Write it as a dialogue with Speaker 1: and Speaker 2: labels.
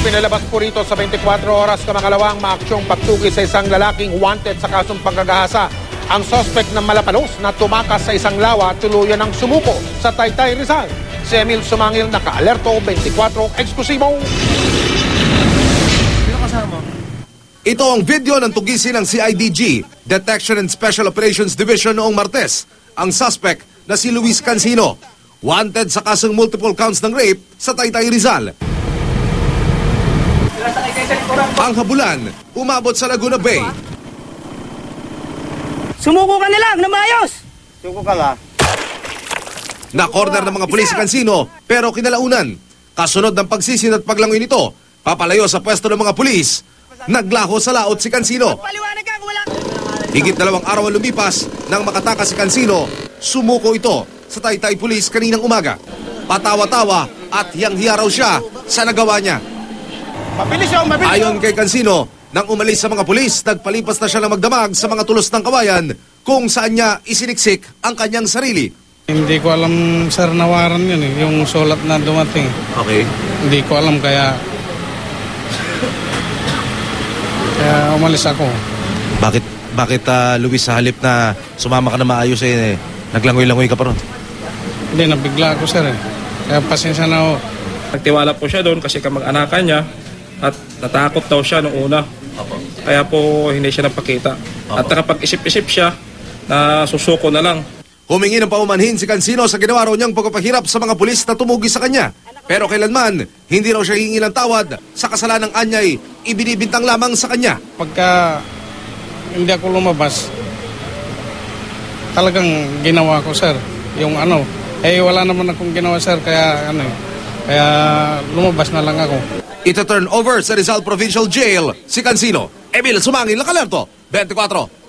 Speaker 1: Ipinalabas po rito sa 24 oras kamangalawang maaksyong pagtugi sa isang lalaking wanted sa kasong pagkagahasa. Ang sospek ng Malapalos na tumakas sa isang lawa tuluyan ng sumuko sa Taytay, Rizal. Si Emil Sumangil, naka-alerto, 24, eksklusibo.
Speaker 2: Sino kasama?
Speaker 3: Ito ang video ng tugisin ng CIDG, Detection and Special Operations Division noong Martes. Ang suspect na si Luis Cancino, wanted sa kasong multiple counts ng rape sa Taytay, Rizal. Ang habulan, umabot sa Laguna Bay.
Speaker 4: Sumuko ka na lang na maayos!
Speaker 2: Suko ka lang.
Speaker 3: Na-corner ng mga pulis si Cancino pero kinalaunan. Kasunod ng pagsisid at paglangoy nito, papalayo sa pwesto ng mga pulis, naglaho sa laot si Cancino.
Speaker 4: Paliwanag ka kung wala...
Speaker 3: Higit 2 araw ang lumipas nang makatakas si Cancino, sumuko ito sa Taytay Police kaninang umaga. Patawa-tawa at hiyang-hiya raw siya sa nagawa niya.
Speaker 1: Mabilis yun, mabilis.
Speaker 3: Ayon kay Cancino, nang umalis sa mga pulis, nagpalipas na siya ng magdamag sa mga tulos ng kawayan kung saan niya isiniksik ang kanyang sarili.
Speaker 5: Hindi ko alam, sir, nawaran yun eh, yung sulat na dumating.
Speaker 3: Okay.
Speaker 5: Hindi ko alam kaya umalis ako.
Speaker 3: Bakit Luis, sa halip na sumama ka na maayos naglangoy-langoy ka pa ron?
Speaker 5: Hindi, nabigla ako, sir eh. Kaya pasensya na ako.
Speaker 6: Nagtiwala po siya doon kasi kamag-anakan niya at natakot daw siya noong una. Kaya po hindi siya napakita. At nakapag-isip-isip siya na susuko na lang.
Speaker 3: Humingi ng paumanhin si Cancino sa ginawa raw niyang pagpapahirap sa mga pulis na tumugi sa kanya. Pero kailanman, hindi raw siya hingi ng tawad sa kasalanang anyay, ibinibintang lamang sa kanya.
Speaker 5: Pagka hindi ako lumabas, talagang ginawa ko, sir. Yung wala naman akong ginawa, sir, kaya lumabas na lang ako.
Speaker 3: Ito turn over sa Rizal Provincial Jail si Cancino. Emil Sumangil, naka-alerto, 24.